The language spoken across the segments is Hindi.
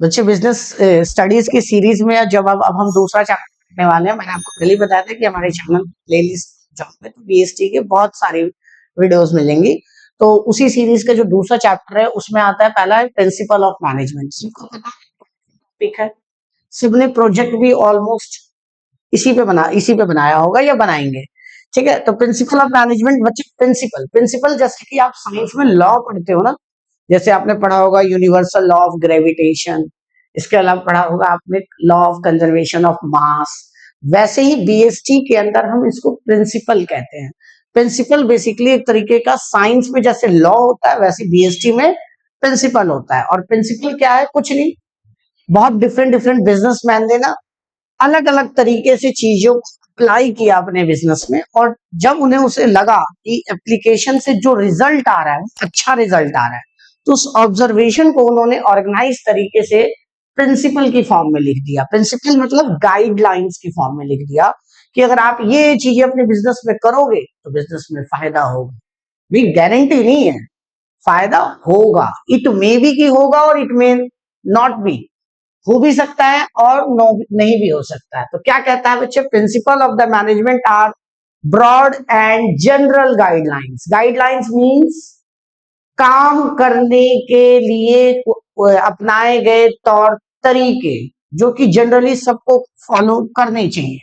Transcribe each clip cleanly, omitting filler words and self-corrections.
बच्चे बिजनेस स्टडीज की सीरीज में जब अब हम दूसरा चैप्टर करने वाले हैं, मैंने आपको पहले ही बताया था कि हमारे चैनल प्लेलिस्ट जाओगे तो बीएसटी के बहुत सारी वीडियोस मिलेंगी। तो उसी सीरीज का जो दूसरा चैप्टर है उसमें आता है पहला प्रिंसिपल ऑफ मैनेजमेंट। सबको पता टॉपिक है, सबने प्रोजेक्ट भी ऑलमोस्ट इसी पे बनाया होगा या बनाएंगे। ठीक है, तो प्रिंसिपल ऑफ मैनेजमेंट बच्चे, प्रिंसिपल प्रिंसिपल जैसे कि आप साइंस में लॉ पढ़ते हो ना, जैसे आपने पढ़ा होगा यूनिवर्सल लॉ ऑफ ग्रेविटेशन, इसके अलावा पढ़ा होगा आपने law of conservation of mass, वैसे ही बीएसटी के अंदर हम इसको प्रिंसिपल कहते हैं। प्रिंसिपल बेसिकली एक तरीके का साइंस में जैसे लॉ होता है वैसे बीएसटी में प्रिंसिपल होता है। और प्रिंसिपल क्या है? कुछ नहीं, बहुत डिफरेंट डिफरेंट बिजनेसमैन ने ना अलग अलग तरीके से चीजों को अप्लाई किया अपने बिजनेस में, और जब उन्हें उसे लगा कि एप्लीकेशन से जो रिजल्ट आ रहा है अच्छा रिजल्ट आ रहा है, तो उस ऑब्जर्वेशन को उन्होंने ऑर्गेनाइज तरीके से प्रिंसिपल की फॉर्म में लिख दिया। प्रिंसिपल मतलब गाइडलाइंस की फॉर्म में लिख दिया कि अगर आप ये चीजें अपने बिजनेस में करोगे तो बिजनेस में फायदा होगा। भी गारंटी नहीं है, फायदा होगा, इट मे बी की होगा और इट मे नॉट बी, हो भी सकता है और नहीं भी हो सकता है। तो क्या कहता है बच्चे? Principle of the management are broad and general guidelines. Guidelines means काम करने के लिए अपनाए गए तौर तरीके जो कि जनरली सबको फॉलो करने चाहिए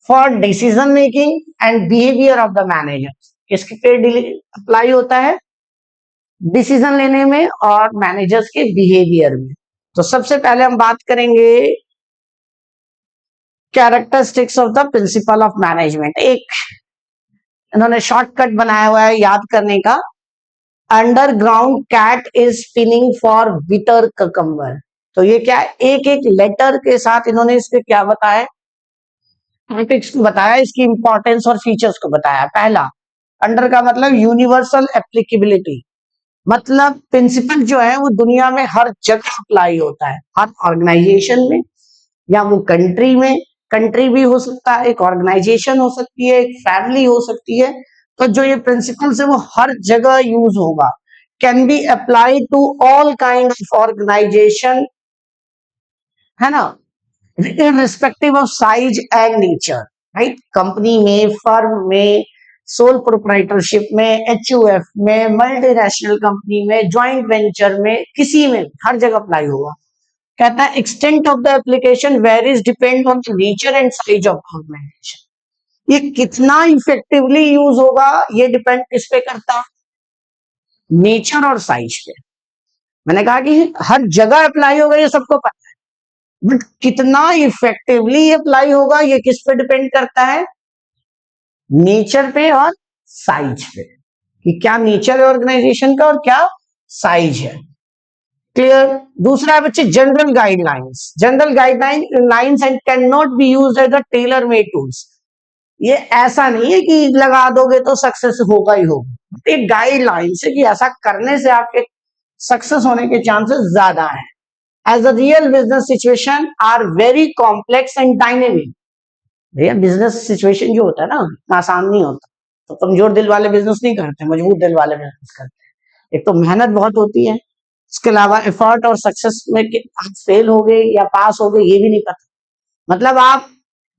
for decision making and behaviour of the manager. किसके पे अप्लाई होता है? डिसीजन लेने में और मैनेजर्स के बिहेवियर में। तो सबसे पहले हम बात करेंगे characteristics of the principle of management. एक इन्होंने शॉर्टकट बनाया हुआ है याद करने का, underground cat is spinning for bitter cucumber. तो ये क्या है? एक एक लेटर के साथ इन्होंने इसके क्या बताया, टॉपिक्स को बताया, इसकी इंपॉर्टेंस और फीचर्स को बताया। पहला, अंडर का मतलब यूनिवर्सल एप्लीकेबिलिटी, मतलब प्रिंसिपल जो है वो दुनिया में हर जगह अप्लाई होता है, हर ऑर्गेनाइजेशन में या वो कंट्री में, कंट्री भी हो सकता है, एक ऑर्गेनाइजेशन हो सकती है, एक फैमिली हो सकती है। तो जो ये प्रिंसिपल्स है वो हर जगह यूज होगा। Can be apply to all kind of organization, है ना, irrespective of size and nature, right. Company में, फर्म में, सोल प्रोप्राइटरशिप में, एचयूएफ में, मल्टीनेशनल कंपनी में, ज्वाइंट वेंचर में, किसी में, हर जगह अप्लाई होगा। कहता है extent of the application varies depend on the nature and size of organization. ये कितना इफेक्टिवली यूज होगा ये डिपेंड किस पे करता है? नेचर और साइज पे। मैंने कहा कि हर जगह अप्लाई होगा ये सबको पता है, बट कितना इफेक्टिवली अप्लाई होगा ये किस पे डिपेंड करता है? नेचर पे और साइज पे, कि क्या नेचर है ऑर्गेनाइजेशन का और क्या साइज है। क्लियर? दूसरा है बच्चे general guidelines. General guidelines and can not be used as a tailor made tools. ये ऐसा नहीं है कि लगा दोगे तो सक्सेस होगा ही होगा, एक गाइडलाइंस है कि ऐसा करने से आपके सक्सेस होने के चांसेस ज्यादा हैं। As a real business situation are very complex and dynamic. भैया बिजनेस सिचुएशन जो होता है ना आसान नहीं होता, तो कमजोर दिल वाले बिजनेस नहीं करते, मजबूत दिल वाले बिजनेस करते हैं। एक तो मेहनत बहुत होती है, इसके अलावा एफर्ट और सक्सेस में आप फेल हो गए या पास हो गए ये भी नहीं पता। मतलब आप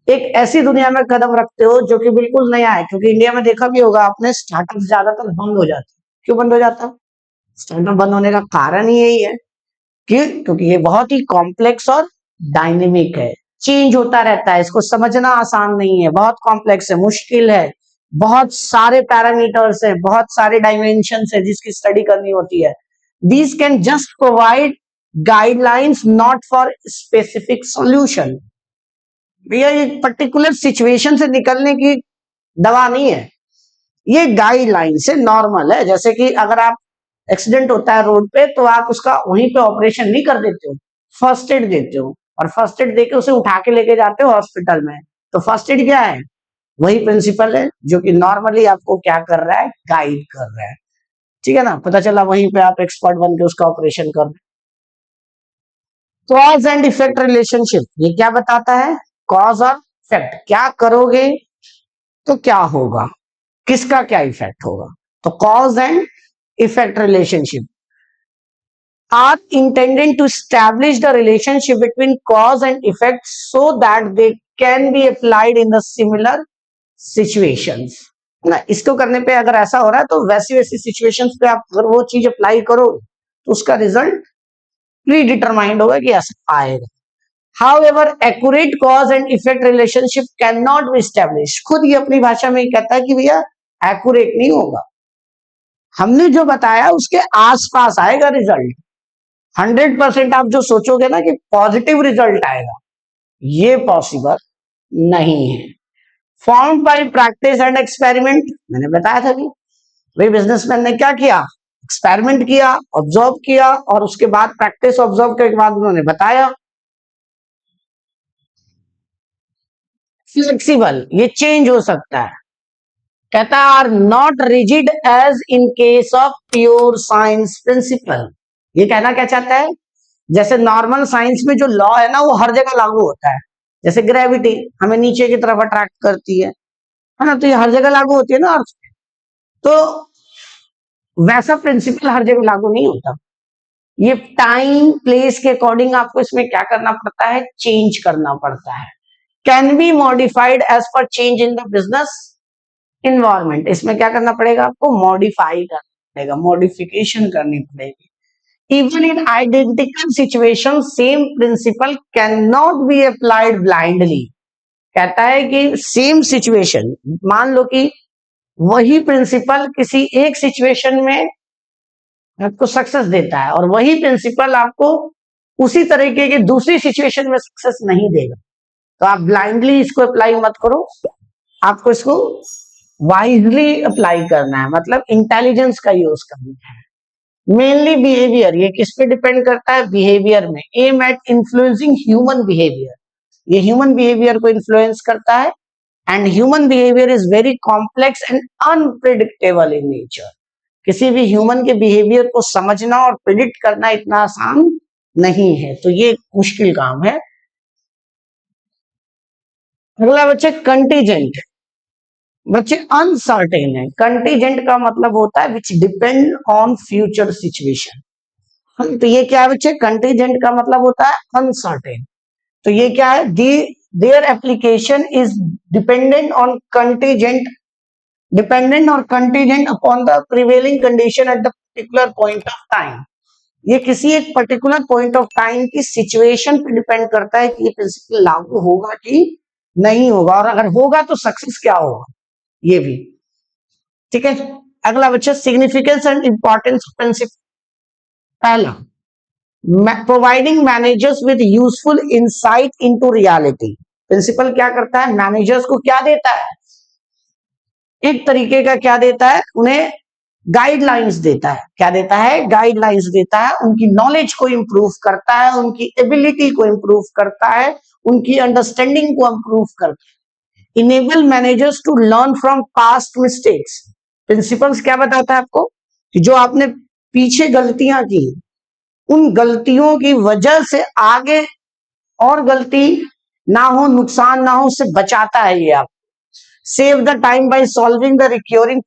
एक ऐसी दुनिया में कदम रखते हो जो कि बिल्कुल नया है, क्योंकि इंडिया में देखा भी होगा आपने स्टार्टअप ज्यादातर बंद हो जाते हैं। क्यों बंद हो जाता है? स्टार्टअप बंद होने का कारण ही यही है कि क्योंकि ये बहुत ही कॉम्प्लेक्स और डायनेमिक है, चेंज होता रहता है, इसको समझना आसान नहीं है, बहुत कॉम्प्लेक्स है, मुश्किल है, बहुत सारे पैरामीटर्स है, बहुत सारे डायमेंशन है जिसकी स्टडी करनी होती है। These can just provide guidelines not for specific solution. भैया ये पर्टिकुलर सिचुएशन से निकलने की दवा नहीं है, ये गाइडलाइन से नॉर्मल है। जैसे कि अगर आप एक्सीडेंट होता है रोड पे तो आप उसका वहीं पे ऑपरेशन नहीं कर देते हो, फर्स्ट एड देते हो, और फर्स्ट एड देके उसे उठा के लेके जाते हो हॉस्पिटल में। तो फर्स्ट एड क्या है? वही प्रिंसिपल है जो कि नॉर्मली आपको क्या कर रहा है? गाइड कर रहा है। ठीक है ना, पता चला वहीं पे आप एक्सपर्ट बन के उसका ऑपरेशन कर रहे। कॉज एंड इफेक्ट रिलेशनशिप, ये क्या बताता है? कॉज और इफेक्ट, क्या करोगे तो क्या होगा, किसका क्या इफेक्ट होगा। तो cause and effect relationship are intended to establish the relationship between cause and effect so that they can be applied in the similar situations. ना इसको करने पे अगर ऐसा हो रहा है तो वैसी वैसी सिचुएशंस पे आप अगर वो चीज अप्लाई करो तो उसका रिजल्ट प्री डिटरमाइंड होगा कि ऐसा आएगा. However, accurate cause and effect relationship cannot be established. खुद ये अपनी भाषा में कहता है कि भैया एक्यूरेट नहीं होगा, हमने जो बताया उसके आसपास आएगा रिजल्ट. 100% आप जो सोचोगे ना कि पॉजिटिव रिजल्ट आएगा, ये पॉसिबल नहीं है. Form by practice and experiment, मैंने बताया था कि भाई बिजनेसमैन ने क्या किया, एक्सपेरिमेंट किया, ऑब्जर्व किया और उसके बाद प्रैक्टिस ऑब्जर्व के बाद उन्होंने बताया. फ्लेक्सिबल, ये चेंज हो सकता है. कहता है are not rigid as in case of pure science principle. ये कहना क्या चाहता है, जैसे नॉर्मल साइंस में जो लॉ है ना वो हर जगह लागू होता है. जैसे ग्रेविटी हमें नीचे की तरफ अट्रैक्ट करती है ना, तो ये हर जगह लागू होती है ना अर्थ पे. तो वैसा प्रिंसिपल हर जगह लागू नहीं होता. ये टाइम प्लेस के अकॉर्डिंग आपको इसमें क्या करना पड़ता है, चेंज करना पड़ता है. Can be modified as per change in the business environment. इसमें क्या करना पड़ेगा, आपको मॉडिफाई करना पड़ेगा, मॉडिफिकेशन करनी पड़ेगी. Even in identical situations, same principle cannot be applied blindly. कहता है कि सेम सिचुएशन, मान लो कि वही प्रिंसिपल किसी एक सिचुएशन में आपको सक्सेस देता है और वही प्रिंसिपल आपको उसी तरीके की दूसरी सिचुएशन में सक्सेस नहीं देगा, तो आप ब्लाइंडली इसको अप्लाई मत करो. आपको इसको वाइजली अप्लाई करना है, मतलब इंटेलिजेंस का यूज करना है. मेनली बिहेवियर, ये किस पे डिपेंड करता है, बिहेवियर में. Aim at influencing human behaviour, ये ह्यूमन बिहेवियर को इन्फ्लुएंस करता है. And human behaviour is very complex and unpredictable in nature. किसी भी ह्यूमन के बिहेवियर को समझना और प्रिडिक्ट करना इतना आसान नहीं है, तो ये मुश्किल काम है. अगला बच्चे कंटीजेंट. बच्चे अनसर्टेन है. कंटीजेंट का मतलब होता है विच डिपेंड ऑन फ्यूचर सिचुएशन. तो ये क्या है बच्चे, कंटीजेंट का मतलब होता है अनसर्टेन. तो ये क्या है, there application is dependent on contingent, dependent और contingent upon the prevailing condition at the particular point of time. ये किसी एक पर्टिकुलर पॉइंट ऑफ टाइम की सिचुएशन पे डिपेंड करता है कि ये प्रिंसिपल लागू होगा कि नहीं होगा, और अगर होगा तो सक्सेस क्या होगा, ये भी. ठीक है. अगला बच्चा significance and importance of principle. पहला, providing managers with useful insight into reality. Principle क्या करता है, मैनेजर्स को क्या देता है, एक तरीके का क्या देता है, उन्हें गाइडलाइंस देता है. क्या देता है, गाइडलाइंस देता है. उनकी नॉलेज को इंप्रूव करता है, उनकी एबिलिटी को इंप्रूव करता है, उनकी अंडरस्टैंडिंग को इंप्रूव करता है. Enable managers to learn from past mistakes. Principles क्या बताता है आपको कि जो आपने पीछे गलतियां की, उन गलतियों की वजह से आगे और गलती ना हो, नुकसान ना हो, उससे बचाता है ये आप. Save the time by solving the recurring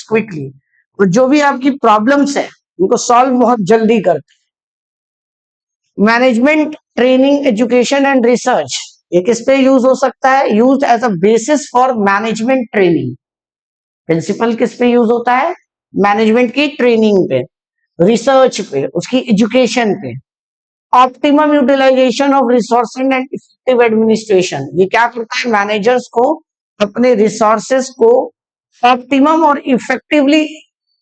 quickly. और जो भी आपकी प्रॉब्लम्स है उनको सॉल्व बहुत जल्दी करते हैं. Management training education and research, ये किस पे यूज हो सकता है, use as a basis for management training. Principle किस पे यूज होता है, मैनेजमेंट की ट्रेनिंग पे, रिसर्च पे, उसकी एजुकेशन पे. Optimum utilization of resources and effective administration, ये क्या करता है, मैनेजर्स को अपने रिसोर्सेज को ऑप्टिमम और इफेक्टिवली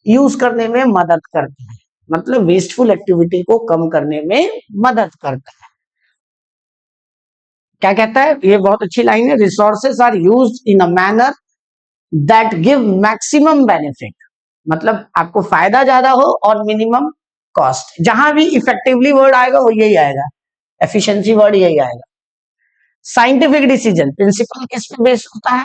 यूज करने में मदद करता है, मतलब वेस्टफुल एक्टिविटी को कम करने में मदद करता है. क्या कहता है, ये बहुत अच्छी लाइन है, resources are used in a manner that give maximum benefit. मतलब आपको फायदा ज्यादा हो और मिनिमम कॉस्ट. जहां भी इफेक्टिवली वर्ड आएगा वो यही आएगा, एफिशिएंसी वर्ड यही आएगा. साइंटिफिक डिसीजन, प्रिंसिपल किस पे बेस्ड होता है,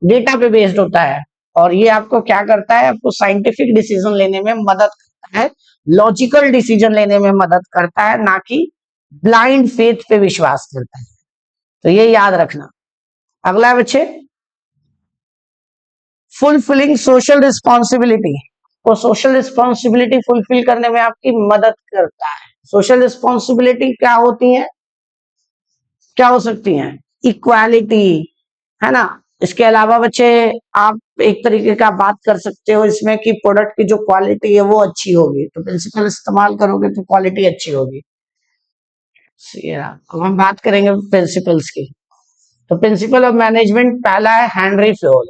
डेटा पे बेस्ड होता है. और ये आपको क्या करता है, आपको साइंटिफिक डिसीजन लेने में मदद करता है, लॉजिकल डिसीजन लेने में मदद करता है, ना कि ब्लाइंड फेथ पे विश्वास करता है. तो ये याद रखना. अगला बच्चे, फुलफिलिंग सोशल रिस्पॉन्सिबिलिटी. वो सोशल रिस्पॉन्सिबिलिटी फुलफिल करने में आपकी मदद करता है. सोशल रिस्पॉन्सिबिलिटी क्या होती है, क्या हो सकती हैं? इक्वालिटी, है ना। इसके अलावा बच्चे आप एक तरीके का बात कर सकते हो इसमें कि प्रोडक्ट की जो क्वालिटी है वो अच्छी होगी, तो प्रिंसिपल इस्तेमाल करोगे तो क्वालिटी अच्छी होगी। अब हम बात करेंगे प्रिंसिपल्स की। तो प्रिंसिपल ऑफ मैनेजमेंट पहला है हेनरी फ्योल।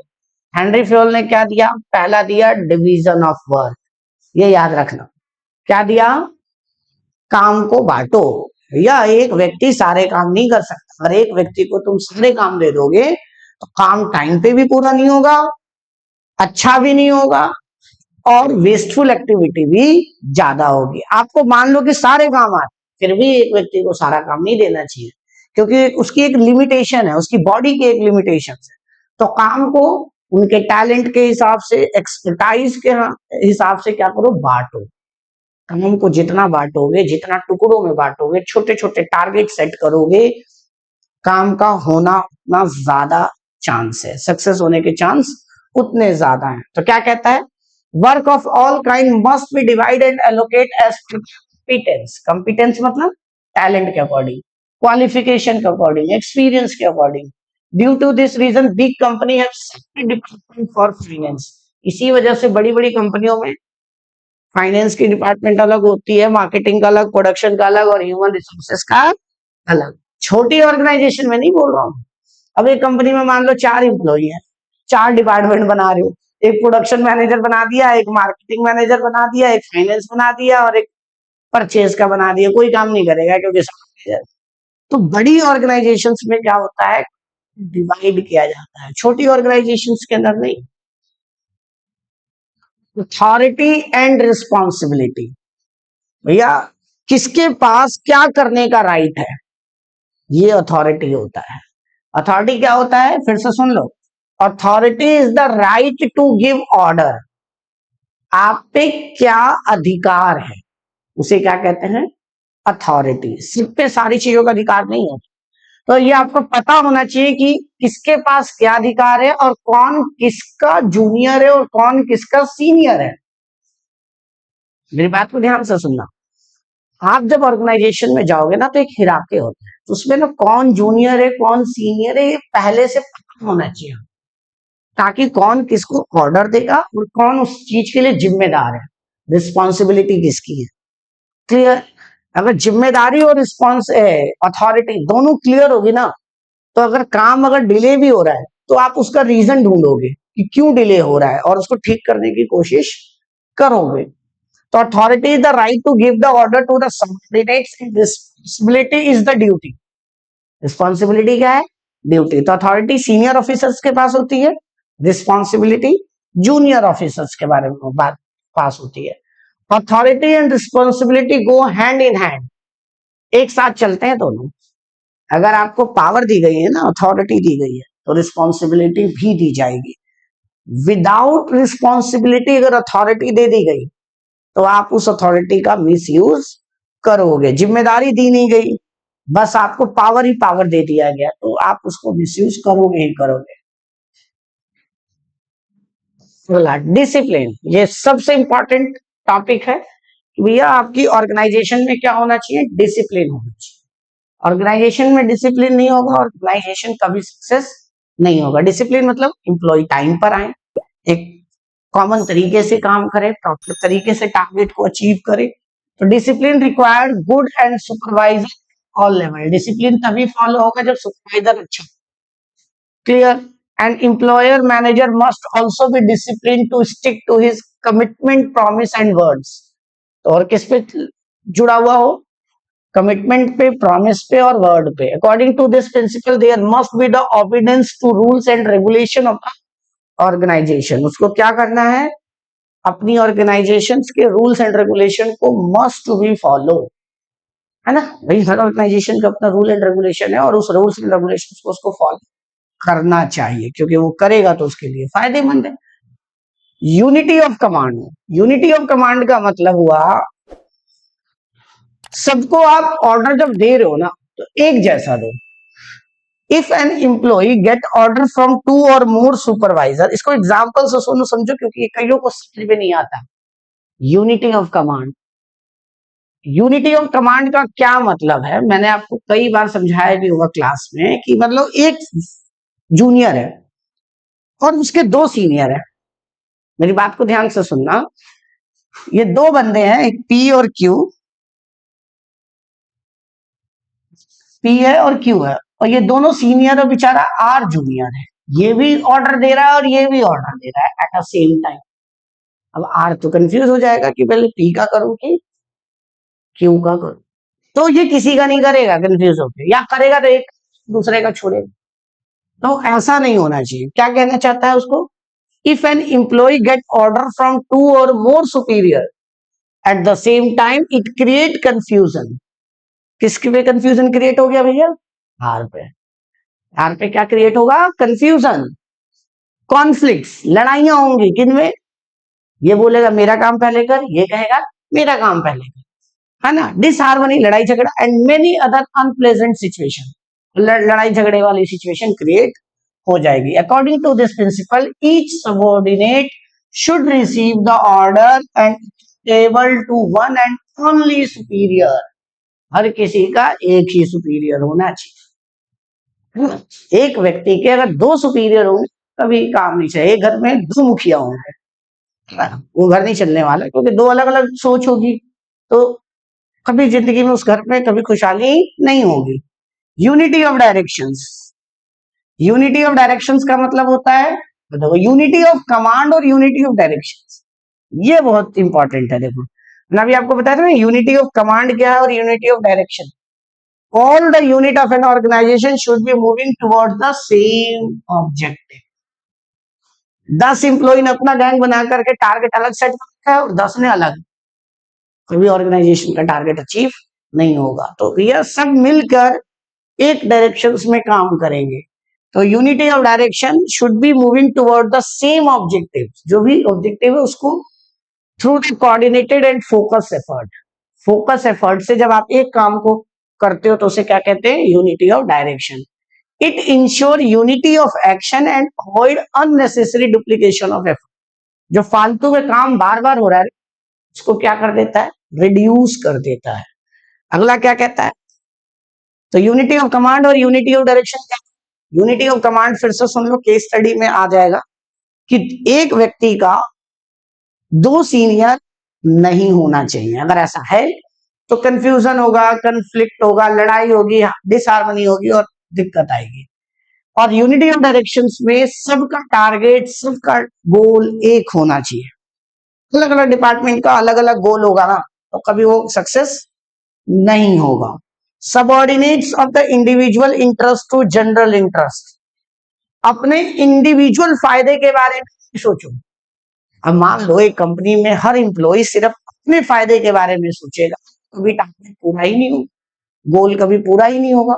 हेनरी फ्योल ने क्या दिया? पहला दिया डिवीजन ऑफ वर्क। ये याद रखना, क्या दिया? काम को बांटो। भैया एक व्यक्ति सारे काम नहीं कर सकता, अगर एक व्यक्ति को तुम सारे काम दे दोगे तो काम टाइम पे भी पूरा नहीं होगा, अच्छा भी नहीं होगा, और वेस्टफुल एक्टिविटी भी ज्यादा होगी। आपको मान लो कि सारे काम आते, फिर भी एक व्यक्ति को सारा काम नहीं देना चाहिए, क्योंकि उसकी एक लिमिटेशन है, उसकी बॉडी की एक लिमिटेशन है। तो काम को उनके टैलेंट के हिसाब से, एक्सपर्टाइज के हिसाब से क्या करो? बांटो। काम को जितना बांटोगे, जितना टुकड़ों में बांटोगे, छोटे छोटे टारगेट सेट करोगे, काम का होना उतना ज्यादा चांस है, सक्सेस होने के चांस उतने ज्यादा हैं। तो क्या कहता है? Work of all kind must be divide and allocate as competence. Competence मतलब टैलेंट के अकॉर्डिंग, क्वालिफिकेशन के अकॉर्डिंग, एक्सपीरियंस के according. Due to this reason big company have separate department for finance. इसी वजह से बड़ी बड़ी कंपनियों में फाइनेंस की डिपार्टमेंट अलग होती है, मार्केटिंग का अलग, प्रोडक्शन का अलग, और ह्यूमन रिसोर्सेज का अलग। छोटी ऑर्गेनाइजेशन में नहीं बोल रहा हूँ। अब एक कंपनी में मान लो 4 एम्प्लॉई है, 4 डिपार्टमेंट बना रहे हो, एक प्रोडक्शन मैनेजर बना दिया, एक मार्केटिंग मैनेजर बना दिया, एक फाइनेंस बना दिया, और एक परचेज का बना दिया। कोई काम नहीं करेगा क्योंकि सब। तो बड़ी ऑर्गेनाइजेशंस में क्या होता है? डिवाइड किया जाता है, छोटी ऑर्गेनाइजेशंस के अंदर नहीं। अथॉरिटी एंड रिस्पॉन्सिबिलिटी, भैया किसके पास क्या करने का राइट है, ये अथॉरिटी होता है। अथॉरिटी क्या होता है? फिर से सुन लो। Authority is the right to give order. आप पे क्या अधिकार है, उसे क्या कहते हैं? अथॉरिटी। सिर्फ पे सारी चीजों का अधिकार नहीं होता। तो ये आपको पता होना चाहिए कि किसके पास क्या अधिकार है, और कौन किसका जूनियर है और कौन किसका सीनियर है। मेरी बात को ध्यान से सुनना। आप जब ऑर्गेनाइजेशन में जाओगे ना तो एक हिराके होता है, तो उसमें ना कौन जूनियर है कौन सीनियर है ये पहले से पता होना चाहिए, ताकि कौन किसको ऑर्डर देगा और कौन उस चीज के लिए जिम्मेदार है, रिस्पॉन्सिबिलिटी किसकी है। क्लियर? अगर जिम्मेदारी और रिस्पॉन्स अथॉरिटी दोनों क्लियर होगी ना, तो अगर काम अगर डिले भी हो रहा है तो आप उसका रीजन ढूंढोगे कि क्यों डिले हो रहा है, और उसको ठीक करने की कोशिश करोगे। तो authority is the right to give the order to the subordinates and responsibility is the duty. Responsibility क्या है? ड्यूटी। तो अथॉरिटी सीनियर ऑफिसर्स के पास होती है, रिस्पॉन्सिबिलिटी जूनियर ऑफिसर्स के बारे में बात पास होती है। Authority and responsibility go hand in hand, एक साथ चलते हैं दोनों। अगर आपको पावर दी गई है ना, अथॉरिटी दी गई है, तो रिस्पॉन्सिबिलिटी भी दी जाएगी। विदाउट रिस्पॉन्सिबिलिटी अगर अथॉरिटी दे दी गई तो आप उस अथॉरिटी का मिसयूज करोगे। जिम्मेदारी दी नहीं गई, बस आपको पावर ही पावर दे दिया गया, तो आप उसको मिसयूज करोगे ही करोगे। डिसिप्लिन, ये सबसे इंपॉर्टेंट टॉपिक है। भैया आपकी ऑर्गेनाइजेशन में क्या होना चाहिए? डिसिप्लिन होना चाहिए। ऑर्गेनाइजेशन में डिसिप्लिन नहीं होगा, ऑर्गेनाइजेशन कभी सक्सेस नहीं होगा। डिसिप्लिन मतलब एम्प्लॉय टाइम पर आए, एक कॉमन तरीके से काम करे, प्रॉपर तरीके से टारगेट को अचीव करे। तो discipline required good and supervisor all level. Discipline तभी फॉलो होगा जब सुपरवाइजर अच्छा। Clear? And employer manager must also be discipline to stick to his commitment, promise and words. तो और किस पे जुड़ा हुआ हो? कमिटमेंट पे, प्रॉमिस पे और वर्ड पे। According to this principle there must be the obedience to rules and regulation of the organization. उसको क्या करना है? अपनी ऑर्गेनाइजेशन के रूल्स एंड रेगुलेशन को मस्ट बी फॉलो, है ना भाई। हर ऑर्गेनाइजेशन का अपना रूल एंड रेगुलेशन है, और उस रूल्स एंड रेगुलेशन को उसको फॉलो करना चाहिए, क्योंकि वो करेगा तो उसके लिए फायदेमंद है। Unity of command. Unity of command का मतलब हुआ सबको आप ऑर्डर जब दे रहे हो ना तो एक जैसा दो। If an employ get order from 2 और मोर सुपरवाइजर, इसको एग्जांपल से सुनो समझो, क्योंकि ये कईयों को समझ में नहीं आता। Unity of command, unity of command का क्या मतलब है, मैंने आपको कई बार समझाया भी होगा क्लास में कि मतलब एक जूनियर है और उसके दो सीनियर है। मेरी बात को ध्यान से सुनना, ये दो बंदे हैं, एक पी और क्यू, पी है और क्यू है, और ये दोनों सीनियर और बेचारा आर जूनियर है। ये भी ऑर्डर दे रहा है और ये भी ऑर्डर दे रहा है एट द सेम टाइम। अब आर तो कंफ्यूज हो जाएगा कि पहले पी का करूं कि क्यू का करूं, तो ये किसी का नहीं करेगा कंफ्यूज होकर, या करेगा तो एक दूसरे का छोड़ेगा। तो ऐसा नहीं होना चाहिए। क्या कहना चाहता है उसको, if an employ get order from two or more superior at the same time it create confusion. किसके पे कंफ्यूजन क्रिएट हो गया भैया, आर पे। आर पे क्या क्रिएट होगा, कंफ्यूजन, कॉन्फ्लिक्ट्स, लड़ाइयां होंगी। किनमें, ये बोलेगा मेरा काम पहले कर, ये कहेगा मेरा काम पहले कर, है ना, डिसहार्मनी, लड़ाई झगड़ा, and many other unpleasant situation, लड़ाई झगड़े वाली सिचुएशन क्रिएट हो जाएगी। According to this principle each subordinate should receive the order and table to one and only superior. हर किसी का एक ही सुपीरियर होना चाहिए। एक व्यक्ति के अगर दो सुपीरियर होंगे कभी काम नहीं चाहिए। एक घर में दो मुखिया होंगे, वो घर नहीं चलने वाला, क्योंकि दो अलग अलग सोच होगी तो कभी जिंदगी में उस घर में कभी खुशहाली नहीं होगी। Unity of directions, unity of directions का मतलब होता है, देखो यूनिटी ऑफ कमांड और यूनिटी ऑफ डायरेक्शंस, ये बहुत इंपॉर्टेंट है। देखो मैं अभी आपको बताया था ना, यूनिटी ऑफ कमांड क्या है और unity of direction. All the unit of an organization should be moving towards the same objective. 10 employ ने अपना गैंग बना करके टारगेट अलग सेट किया है और 10 ने अलग, कभी ऑर्गेनाइजेशन का टारगेट अचीव नहीं होगा। तो भैया सब मिलकर एक डायरेक्शन में काम करेंगे। तो unity of direction should be moving toward the same objective, जो भी ऑब्जेक्टिव है उसको through the coordinated and focus effort. Focus effort से जब आप एक काम को करते हो तो उसे क्या कहते हैं, unity of direction. It ensure unity of action and avoid unnecessary duplication of effort. जो फालतू में काम बार बार हो रहा है उसको क्या कर देता है, रिड्यूस कर देता है। अगला क्या कहता है, तो यूनिटी ऑफ कमांड और यूनिटी ऑफ डायरेक्शन क्या। यूनिटी ऑफ कमांड फिर से सुन लो, केस स्टडी में आ जाएगा कि एक व्यक्ति का दो सीनियर नहीं होना चाहिए। अगर ऐसा है तो कंफ्यूजन होगा, कंफ्लिक्ट होगा, लड़ाई होगी, डिसहार्मनी होगी और दिक्कत आएगी। और यूनिटी ऑफ डायरेक्शंस में सबका टारगेट, सबका गोल एक होना चाहिए। अलग अलग डिपार्टमेंट का अलग अलग गोल होगा ना, तो कभी वो सक्सेस नहीं होगा। Subordinates of the individual interest to general interest. अपने इंडिविजुअल फायदे के बारे में सोचो। अब मान लो एक कंपनी में हर एम्प्लॉय सिर्फ अपने फायदे के बारे में सोचेगा, कभी टारगेट पूरा ही नहीं होगा, गोल कभी पूरा ही नहीं होगा।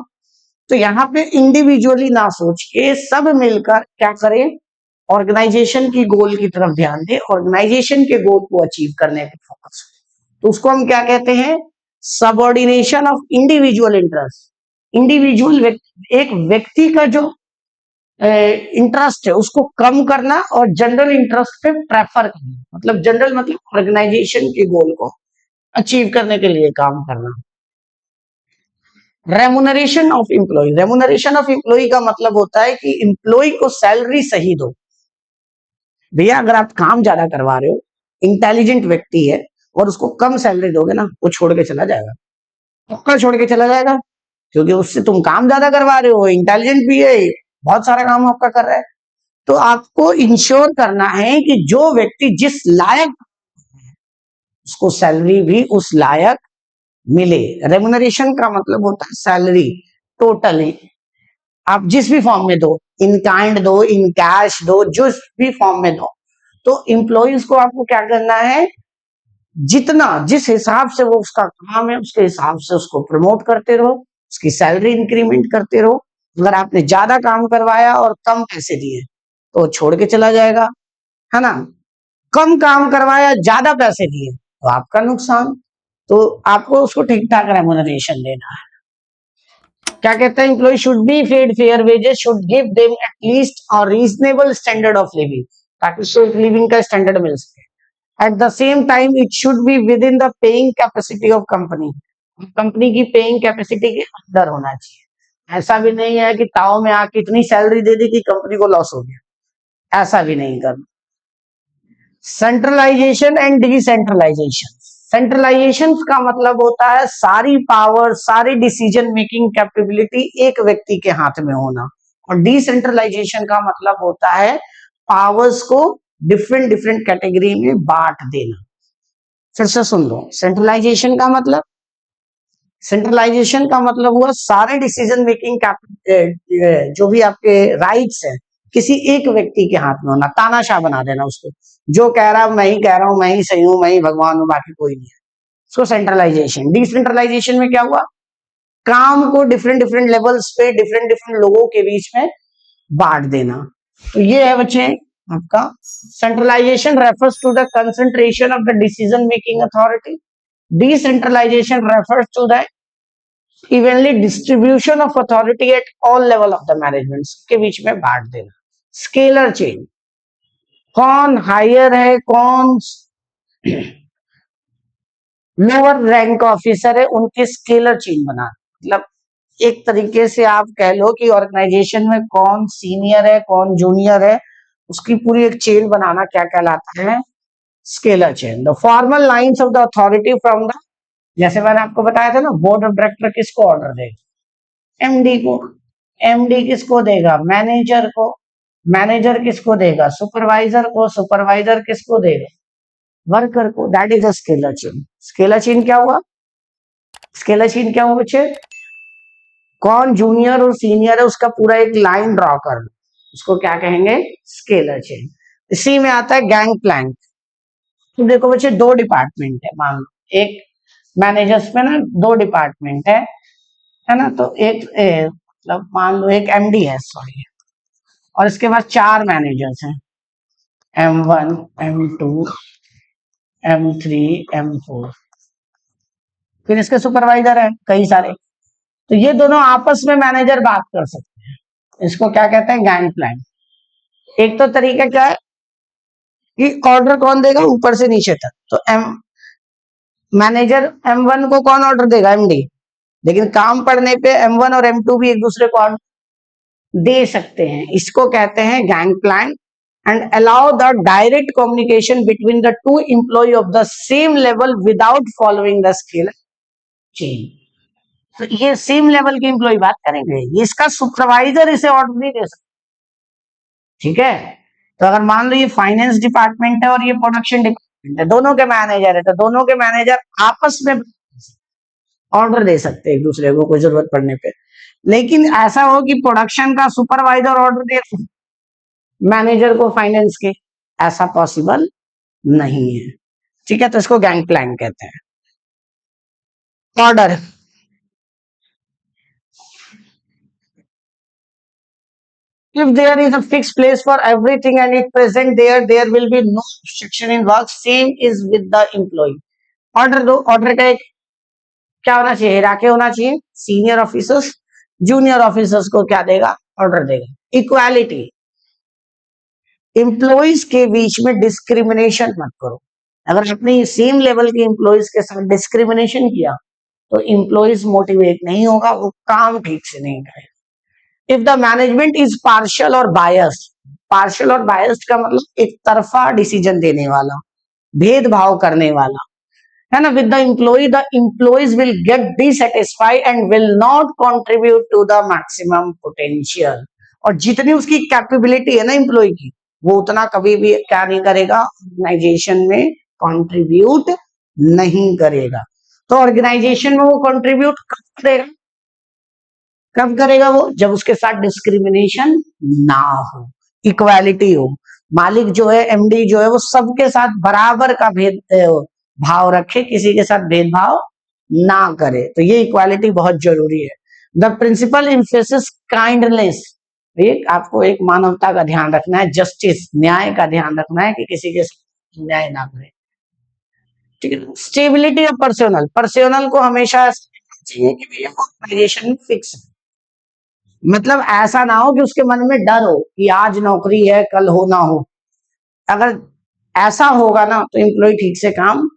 तो यहाँ पे इंडिविजुअली ना सोच के सब मिलकर क्या करें, ऑर्गेनाइजेशन की गोल की तरफ ध्यान दें, ऑर्गेनाइजेशन के गोल को अचीव करने पे फोकस। तो उसको हम क्या कहते हैं, subordination of individual interest. Individual एक व्यक्ति का जो इंटरेस्ट है उसको कम करना और जनरल इंटरेस्ट पे प्रेफर करना। मतलब जनरल मतलब ऑर्गेनाइजेशन के गोल को अचीव करने के लिए काम करना। Remuneration of employ, remuneration of employ का मतलब होता है कि एम्प्लॉय को सैलरी सही दो। भैया अगर आप काम ज्यादा करवा रहे हो, इंटेलिजेंट व्यक्ति है और उसको कम सैलरी दोगे ना, वो छोड़ के चला जाएगा। पक्का छोड़ के चला जाएगा, क्योंकि उससे तुम काम ज्यादा करवा रहे हो, इंटेलिजेंट भी है, बहुत सारा काम आपका कर रहा है। तो आपको इंश्योर करना है कि जो व्यक्ति जिस लायक उसको सैलरी भी उस लायक मिले। रेमुनरेशन का मतलब होता है सैलरी टोटली, आप जिस भी फॉर्म में दो, इन काइंड दो, इन कैश दो, जिस भी फॉर्म में दो। तो एम्प्लॉइज को आपको क्या करना है, जितना जिस हिसाब से वो उसका काम है उसके हिसाब से उसको प्रमोट करते रहो, उसकी सैलरी इंक्रीमेंट करते रहो। अगर आपने ज्यादा काम करवाया और कम पैसे दिए तो छोड़ के चला जाएगा, है ना। कम काम करवाया, ज्यादा पैसे दिए तो आपका नुकसान। तो आपको उसको ठीक ठाक रेमुनरेशन देना है। क्या कहते हैं, employ should be paid fair wages, should give them at least और रीजनेबल स्टैंडर्ड ऑफ लिविंग, ताकि उसको लिविंग का स्टैंडर्ड मिल सके। At the same time it should be within the paying capacity of company, company की पेइंग कैपेसिटी के अंदर होना चाहिए। ऐसा भी नहीं है कि ताऊ में आके इतनी सैलरी दे दी कि कंपनी को लॉस हो गया, ऐसा भी नहीं करना। सेंट्रलाइजेशन एंड डिसेंट्रलाइजेशन, सेंट्रलाइजेशन का मतलब होता है सारी पावर, सारी डिसीजन मेकिंग कैपेबिलिटी एक व्यक्ति के हाथ में होना, और डिसेंट्रलाइजेशन का मतलब होता है पावर्स को डिफरेंट डिफरेंट कैटेगरी में बांट देना। फिर से सुन लो, सेंट्रलाइजेशन का मतलब हुआ सारे डिसीजन मेकिंग जो भी आपके राइट्स हैं किसी एक व्यक्ति के हाथ में होना, तानाशाह बना देना उसको, जो कह रहा मैं ही कह रहा हूं, मैं ही सही हूं, मैं ही भगवान हूं, बाकी कोई नहीं है, इसको सेंट्रलाइजेशन। डिसेंट्रलाइजेशन में क्या हुआ, काम को डिफरेंट डिफरेंट लेवल्स पे डिफरेंट डिफरेंट लोगों के बीच में बांट देना। तो ये है बच्चे आपका centralization refers to the concentration of the decision making authority, decentralization refers to the evenly distribution of authority at all level of the management के बीच में बांट देना। स्केलर चेन, कौन हायर है, कौन लोअर रैंक ऑफिसर है, उनके स्केलर चेन बना, मतलब एक तरीके से आप कह लो कि ऑर्गेनाइजेशन में कौन सीनियर है कौन जूनियर है, उसकी पूरी एक चेन बनाना क्या कहलाता है, scalar chain. The formal lines of the authority from the, जैसे मैंने आपको बताया था ना, बोर्ड ऑफ डायरेक्टर किसको ऑर्डर देगा, एमडी को, एमडी किसको देगा, मैनेजर को, मैनेजर किसको देगा, सुपरवाइजर को, सुपरवाइजर किसको देगा, वर्कर को। That is a scalar chain. Scalar chain क्या हुआ, स्केलर चेन क्या हुआ बच्चे, कौन जूनियर और सीनियर है उसका पूरा एक लाइन ड्रॉ कर लो, उसको क्या कहेंगे, स्केलर चेन। इसी में आता है गैंग प्लैंक। तो देखो बच्चे दो डिपार्टमेंट है, मान लो एक मैनेजर्स में ना दो डिपार्टमेंट है ना, तो एक मतलब मान लो एक एमडी है, सॉरी, और इसके बाद चार मैनेजर्स हैं, M1 M2 M3 M4, फिर इसके सुपरवाइजर है कई सारे, तो ये दोनों आपस में मैनेजर बात कर सकते हैं, इसको क्या कहते हैं, गैंग प्लैंक। एक तो तरीका क्या है कि ऑर्डर कौन देगा, ऊपर से नीचे तक, तो मैनेजर M1 को कौन ऑर्डर देगा, एमडी, लेकिन काम पड़ने पे M1 और M2 भी एक दूसरे को ऑर्डर दे सकते हैं, इसको कहते हैं gang plank. And allow the direct communication between the two employ of the same level without following the scalar chain. तो ये सेम लेवल के एम्प्लॉय बात करेंगे, ये इसका सुपरवाइजर इसे ऑर्डर नहीं दे सकता, ठीक है। तो अगर मान लो ये फाइनेंस डिपार्टमेंट है और ये प्रोडक्शन डिपार्टमेंट है, दोनों के मैनेजर है, तो दोनों के मैनेजर आपस में ऑर्डर दे सकते हैं एक दूसरे को कोई जरूरत पड़ने पे। लेकिन ऐसा हो कि प्रोडक्शन का सुपरवाइजर ऑर्डर दे मैनेजर को फाइनेंस के, ऐसा पॉसिबल नहीं है, ठीक है। तो इसको गैंग प्लैंक कहते हैं। Order, if there is a fixed place for everything and it present there, there will be no obstruction in work, same is with the employee। Order दो, ऑर्डर का एक क्या होना चाहिए, हिराके होना चाहिए, सीनियर ऑफिसर्स जूनियर ऑफिसर्स को क्या देगा, ऑर्डर देगा। इक्वालिटी, एम्प्लॉइज के बीच में डिस्क्रिमिनेशन मत करो, अगर अपनी सेम लेवल के एम्प्लॉइज के साथ डिस्क्रिमिनेशन किया तो एम्प्लॉइज मोटिवेट नहीं होगा, वो काम ठीक से नहीं करेगा। If the management is partial और बायस्ड, पार्शियल और बायस्ड का मतलब एक तरफा डिसीजन देने वाला, भेदभाव करने वाला, है ना, with the employees will get dissatisfied and will not contribute to the maximum potential. और जितनी उसकी कैपेबिलिटी है ना एम्प्लॉय की, वो उतना कभी भी क्या नहीं करेगा, ऑर्गेनाइजेशन में कंट्रीब्यूट नहीं करेगा। तो ऑर्गेनाइजेशन में वो कंट्रीब्यूट कब करेगा, कब करेगा वो, जब उसके साथ डिस्क्रिमिनेशन ना हो, इक्वालिटी हो, मालिक जो है एमडी जो है वो सबके साथ बराबर का भेद भाव रखे, किसी के साथ भेदभाव ना करे, तो ये इक्वालिटी बहुत जरूरी है। द प्रिंसिपल इम्फेसिस काइंडनेस, एक आपको एक मानवता का ध्यान रखना है, जस्टिस न्याय का ध्यान रखना है कि किसी के साथ न्याय ना करे, ठीक है। स्टेबिलिटी ऑफ पर्सनल, पर्सनल को हमेशा चाहिए कि भैया ऑर्गेनाइजेशन में फिक्स है, मतलब ऐसा ना हो कि उसके मन में डर हो कि आज नौकरी है कल हो ना हो। अगर ऐसा होगा ना तो एम्प्लॉय ठीक से काम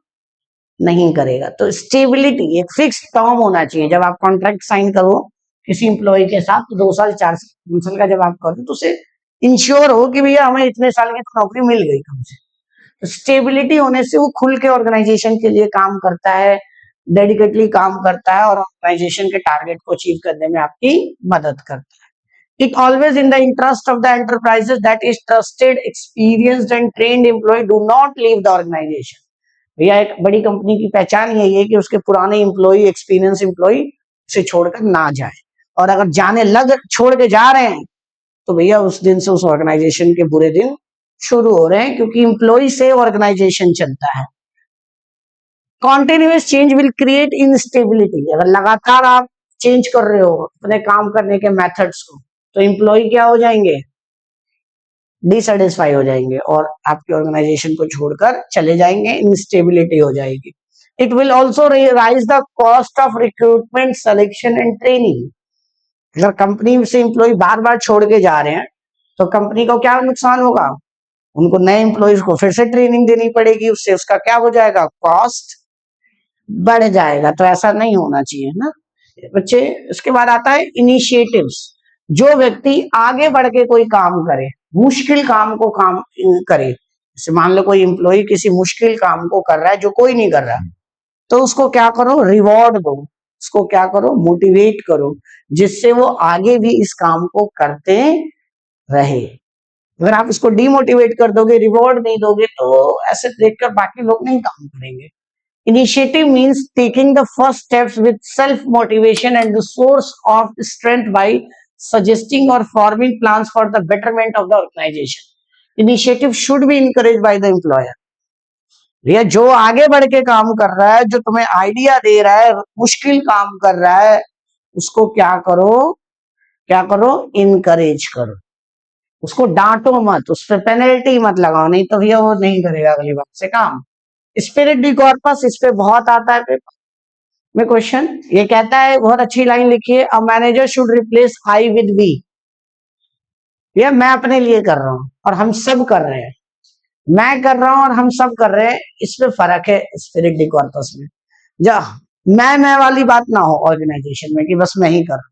नहीं करेगा। तो स्टेबिलिटी, एक फिक्स टर्म होना चाहिए। जब आप कॉन्ट्रैक्ट साइन करो किसी एम्प्लॉय के साथ, तो 2 साल 4 साल 3 साल का जब आप करो तो उसे इंश्योर हो कि भैया हमें इतने साल की तो नौकरी मिल गई कम से। तो स्टेबिलिटी होने से वो खुल के ऑर्गेनाइजेशन के लिए काम करता है, डेडिकेटली काम करता है और ऑर्गेनाइजेशन के टारगेट को अचीव करने में आपकी मदद करता है। It always in the interest of the enterprises that is trusted, experienced and trained employee do not leave the organization. भैया एक बड़ी कंपनी की पहचान यही है कि उसके पुराने एम्प्लॉय, एक्सपीरियंस एम्प्लॉय उसे छोड़कर ना जाए, और अगर जाने लग छोड़ के जा रहे हैं तो भैया उस दिन से उस ऑर्गेनाइजेशन के बुरे दिन शुरू हो रहे हैं, क्योंकि एम्प्लॉय से ऑर्गेनाइजेशन चलता है। Continuous change will create instability. अगर लगातार आप चेंज कर रहे हो अपने काम करने के मेथड्स को, तो एम्प्लॉय क्या हो जाएंगे, डिसैटिस्फाई हो जाएंगे और आपकी ऑर्गेनाइजेशन को छोड़कर चले जाएंगे, इंस्टेबिलिटी हो जाएगी। It will also rise the cost of recruitment, selection and training. अगर कंपनी से एम्प्लॉय बार बार छोड़ के जा रहे हैं तो कंपनी को क्या नुकसान होगा, उनको नए एम्प्लॉयज को फिर से ट्रेनिंग देनी पड़ेगी, उससे उसका क्या हो जाएगा, कॉस्ट बढ़ जाएगा। तो ऐसा नहीं होना चाहिए ना बच्चे। इसके बाद आता है इनिशिएटिव्स। जो व्यक्ति आगे बढ़ के कोई काम करे, मुश्किल काम को काम करे, जैसे मान लो कोई एम्प्लॉय किसी मुश्किल काम को कर रहा है जो कोई नहीं कर रहा, तो उसको क्या करो, रिवॉर्ड दो, उसको क्या करो, मोटिवेट करो, जिससे वो आगे भी इस काम को करते रहे। अगर आप इसको डिमोटिवेट कर दोगे, रिवॉर्ड नहीं दोगे, तो ऐसे देखकर बाकी लोग नहीं काम करेंगे। Initiative means taking the first steps with self-motivation and the source of strength by suggesting or forming plans for the betterment of the organization. Initiative should be encouraged by the employer. भैया जो आगे बढ़ के काम कर रहा है, जो तुम्हें आइडिया दे रहा है, मुश्किल काम कर रहा है, उसको क्या करो, क्या करो, इनकरेज करो। उसको डांटो मत, उस पर पेनल्टी मत लगाओ, नहीं तो भैया वो नहीं करेगा अगली बार से काम। स्पिरिट डी कॉर्पस, इस पे बहुत आता है पेपर में क्वेश्चन। ये कहता है, बहुत अच्छी लाइन लिखी है, a manager should replace I with we. ये मैं अपने लिए कर रहा हूं और हम सब कर रहे हैं, मैं कर रहा हूं और हम सब कर रहे हैं, इसमें फर्क है स्पिरिट डी कॉर्पस में। जब मैं वाली बात ना हो ऑर्गेनाइजेशन में कि बस मैं ही कर रहा हूं,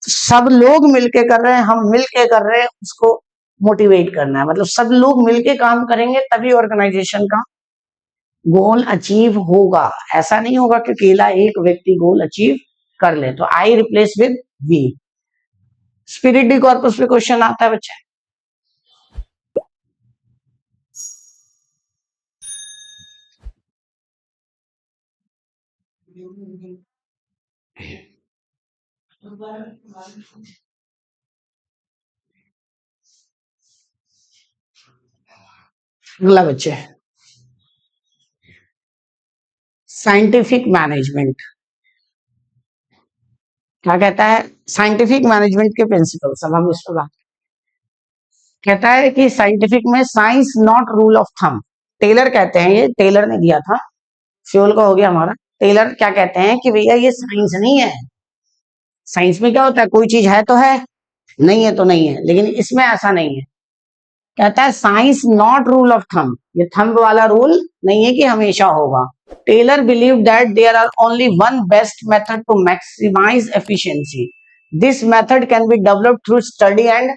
सब लोग मिलके कर रहे हैं, हम मिलके कर रहे हैं, उसको मोटिवेट करना है। मतलब सब लोग मिलके काम करेंगे तभी ऑर्गेनाइजेशन का गोल अचीव होगा। ऐसा नहीं होगा कि अकेला एक व्यक्ति गोल अचीव कर ले। तो I replace with we. Spirit de corps पे क्वेश्चन आता है बच्चे। अगला बच्चे, साइंटिफिक मैनेजमेंट क्या कहता है, साइंटिफिक मैनेजमेंट के प्रिंसिपल सब हम इस पर बात। कहता है कि साइंटिफिक में science not rule of thumb. Taylor कहते हैं, ये टेलर ने दिया था, फ्यूल का हो गया हमारा। टेलर क्या कहते हैं कि भैया ये साइंस नहीं है। साइंस में क्या होता है, कोई चीज है तो है, नहीं है तो नहीं है, लेकिन इसमें ऐसा नहीं है। कहता है science not rule of thumb, ये थंब वाला रूल नहीं है कि हमेशा होगा। Taylor believe that there are only one best method to maximize efficiency. This method can be developed through study and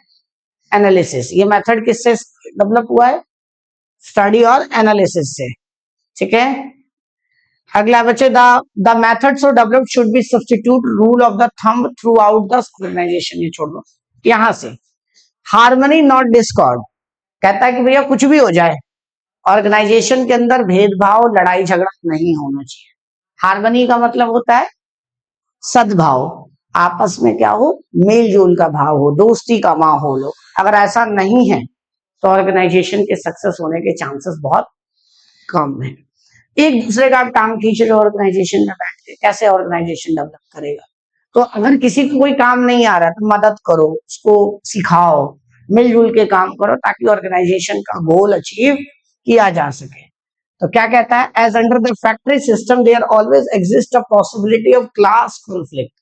analysis. ये मेथड किससे डेवलप हुआ है, स्टडी और एनालिसिस से। ठीक है, अगला बच्चे, the method so develop should be substitute rule of the thumb throughout the organization. ये छोड़ दो यहां से। हार्मनी नॉट डिस्कॉर्ड, कहता है कि भैया कुछ भी हो जाए ऑर्गेनाइजेशन के अंदर भेदभाव, लड़ाई झगड़ा नहीं होना चाहिए। हार्मनी का मतलब होता है सद्भाव, आपस में क्या हो, मेल जोल का भाव हो, दोस्ती का माहौल हो। अगर ऐसा नहीं है तो ऑर्गेनाइजेशन के सक्सेस होने के चांसेस बहुत कम है। एक दूसरे का टांग खींच रहे ऑर्गेनाइजेशन में बैठ के, कैसे ऑर्गेनाइजेशन डेवलप करेगा। तो अगर किसी को कोई काम नहीं आ रहा तो मदद करो, उसको सिखाओ, मिलजुल के काम करो, ताकि ऑर्गेनाइजेशन का गोल अचीव किया जा सके। तो क्या कहता है, as under the factory system there always exist a possibility of class conflict.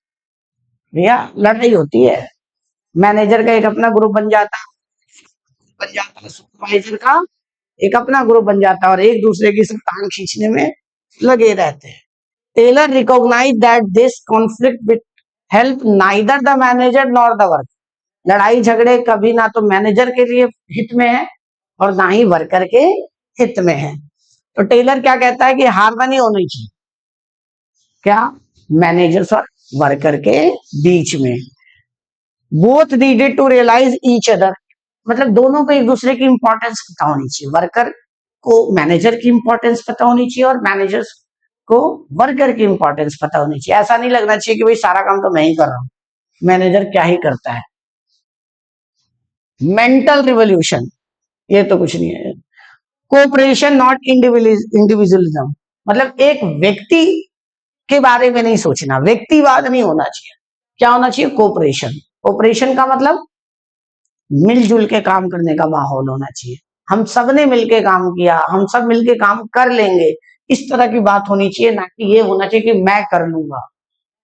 भैया लड़ाई होती है, मैनेजर का एक अपना ग्रुप बन जाता है, सुपरवाइजर का एक अपना ग्रुप बन जाता है और एक दूसरे की सब टांग खींचने में लगे रहते हैं। Taylor recognize that this conflict with help neither the manager nor the work. लड़ाई झगड़े कभी ना तो मैनेजर के लिए हित में है और ना ही वर्कर के हित में है। तो टेलर क्या कहता है कि हार्मनी होनी चाहिए, क्या, मैनेजर्स और वर्कर के बीच में। Both needed to realize each other, मतलब दोनों को एक दूसरे की इंपॉर्टेंस पता होनी चाहिए। वर्कर को मैनेजर की इंपॉर्टेंस पता होनी चाहिए और मैनेजर्स को वर्कर की इंपॉर्टेंस पता होनी चाहिए। ऐसा नहीं लगना चाहिए कि भाई सारा काम तो मैं ही कर रहा हूं, मैनेजर क्या ही करता है। मेंटल रिवोल्यूशन, ये तो कुछ नहीं है। कोऑपरेशन नॉट इंडिविजुअलिज्म, मतलब एक व्यक्ति के बारे में नहीं सोचना, व्यक्तिवाद नहीं होना चाहिए। क्या होना चाहिए? कोऑपरेशन। कोऑपरेशन का मतलब मिलजुल के काम करने का माहौल होना चाहिए। हम सब ने मिलके काम किया, हम सब मिलके काम कर लेंगे, इस तरह की बात होनी चाहिए। ना कि ये होना चाहिए कि मैं कर लूंगा,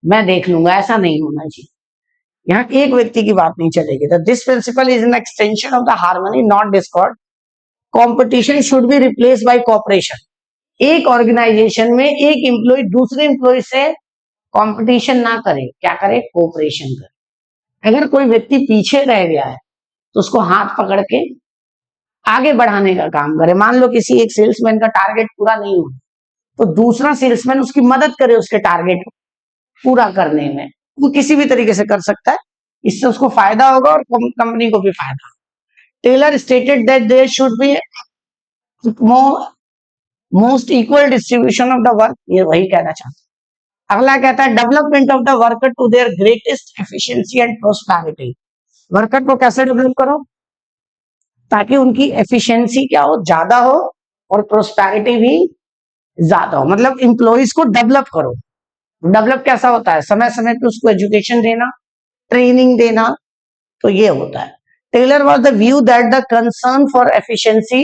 मैं देख लूंगा, ऐसा नहीं होना चाहिए। यहाँ एक व्यक्ति की बात नहीं चलेगी। तो this principle is an extension of the harmony not discord. Competition should be replace by cooperation. एक ऑर्गेनाइजेशन में एक एम्प्लॉय दूसरे एम्प्लॉय से कंपटीशन ना करे, क्या करे? कोऑपरेशन करे। अगर कोई व्यक्ति पीछे रह गया है तो उसको हाथ पकड़ के आगे बढ़ाने का काम करे। मान लो किसी एक सेल्समैन का टारगेट पूरा नहीं हुआ तो दूसरा सेल्समैन उसकी मदद करे उसके टारगेट को पूरा करने में। वो किसी भी तरीके से कर सकता है, इससे उसको फायदा होगा और कंपनी को भी फायदा। Taylor stated that there should be most equal distribution of the work, ये वही कहना चाहता। अगला कहता है development of the worker to their greatest efficiency and prosperity. Worker को कैसे डेवलप करो ताकि उनकी एफिशिएंसी क्या हो? ज्यादा हो और प्रोस्पेरिटी भी ज्यादा हो। मतलब इंप्लॉइज को डेवलप करो। डेवलप कैसा होता है? समय समय पे उसको एजुकेशन देना, ट्रेनिंग देना, तो ये होता है। Taylor was the view that the concern for efficiency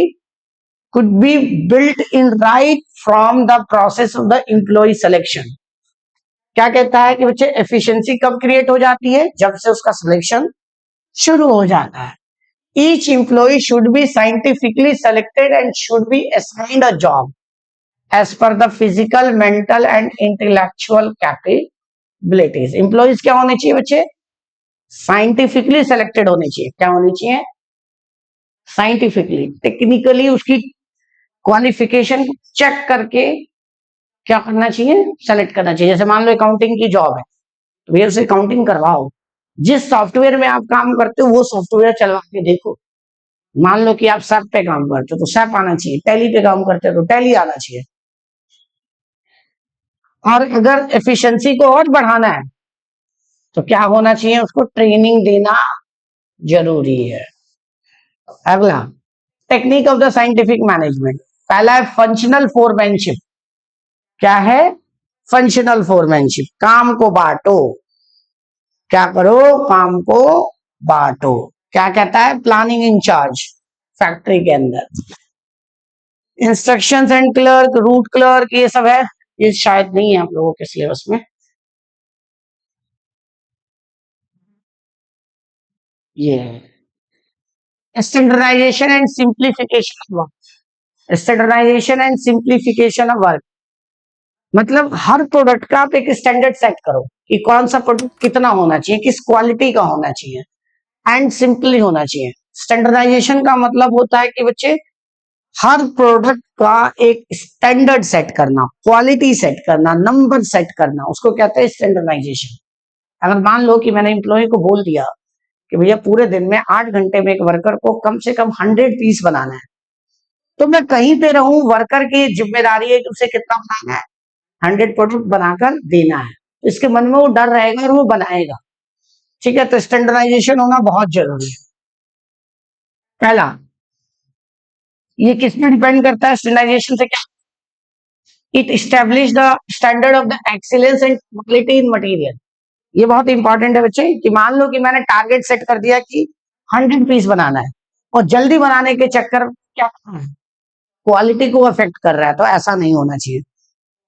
could be built in right from the process of the employee selection। क्या कहता है कि बच्चे एफिशिएंसी कब क्रिएट हो जाती है? जब से उसका सिलेक्शन शुरू हो जाता है। Each employee should be scientifically selected and should be assigned a job as per the physical, mental and intellectual capabilities। Employees क्या होने चाहिए बच्चे? साइंटिफिकली सेलेक्टेड होने चाहिए। क्या होने चाहिए? साइंटिफिकली, टेक्निकली उसकी क्वालिफिकेशन चेक करके क्या करना चाहिए? सेलेक्ट करना चाहिए। जैसे मान लो अकाउंटिंग की जॉब है तो भैया उसे अकाउंटिंग करवाओ। जिस सॉफ्टवेयर में आप काम करते हो वो सॉफ्टवेयर चलवा के देखो। मान लो कि आप SAP पे काम करते हो तो SAP आना चाहिए, टैली पे काम करते हो तो टैली आना चाहिए। और अगर एफिशिएंसी को और बढ़ाना है तो क्या होना चाहिए? उसको ट्रेनिंग देना जरूरी है। अगला technique of the scientific management, पहला है फंक्शनल फोरमैनशिप। क्या है? फंक्शनल फोरमैनशिप, काम को बांटो। क्या करो? काम को बांटो। क्या कहता है? प्लानिंग इंचार्ज फैक्ट्री के अंदर। Instructions and clerk, root clerk, ये सब है, ये शायद नहीं है आप लोगों के सिलेबस में। ये है standardization and simplification of work. Standardization and simplification of work मतलब हर प्रोडक्ट का आप एक स्टैंडर्ड सेट करो कि कौन सा प्रोडक्ट कितना होना चाहिए, किस क्वालिटी का होना चाहिए एंड सिंपली होना चाहिए। स्टैंडर्डाइजेशन का मतलब होता है कि बच्चे हर प्रोडक्ट का एक स्टैंडर्ड सेट करना, क्वालिटी सेट करना, नंबर सेट करना, उसको कहते हैं स्टैंडर्डाइजेशन। अगर मान लो कि मैंने एम्प्लॉय को बोल दिया कि भैया पूरे दिन में 8 घंटे में एक वर्कर को कम से कम 100 पीस बनाना है, तो मैं कहीं पे रहूं वर्कर की जिम्मेदारी है कि उसे कितना बनाना है? 100 प्रोडक्ट बनाकर देना है। तो इसके मन में वो डर रहेगा और वो बनाएगा। ठीक है, तो स्टैंडर्डाइजेशन होना बहुत जरूरी है। पहला, ये किस पे डिपेंड करता है? स्टैंडर्डाइजेशन से क्या? It establish the standard of the excellence and quality in material. ये बहुत इंपॉर्टेंट है बच्चे कि मान लो कि मैंने टारगेट सेट कर दिया कि 100 पीस बनाना है और जल्दी बनाने के चक्कर क्या क्वालिटी को अफेक्ट कर रहा है, तो ऐसा नहीं होना चाहिए।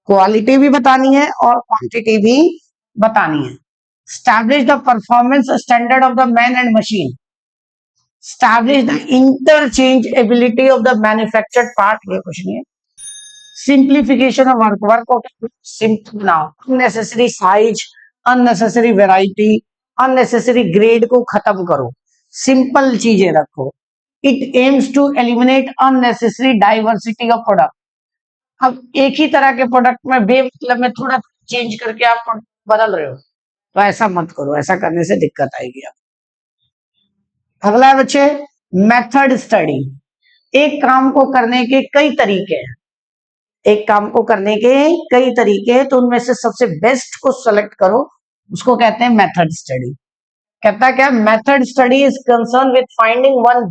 क्वालिटी भी बतानी है और क्वांटिटी भी बतानी है। Establish the performance standard of the man and machine. Establish the interchangeability of the manufactured part, ये कुछ नहीं है. Simplification of work को simple बनाओ. Unnecessary size, unnecessary variety, unnecessary grade को खत्म करो. Simple चीजें रखो. It aims to eliminate unnecessary diversity of product. अब एक ही तरह के प्रोडक्ट में बेमतलब में थोड़ा चेंज करके आप product बदल रहे हो, तो ऐसा मत करो. ऐसा करने से दिक्कत आएगी आप. अगला है बच्चे मेथड स्टडी. एक काम को करने के कई तरीके हैं. एक काम को करने के कई तरीके हैं, तो उनमें से सबसे बेस्ट को सेलेक्ट करो, उसको कहते हैं मेथड स्टडी. कहता है क्या, method study is concern with finding one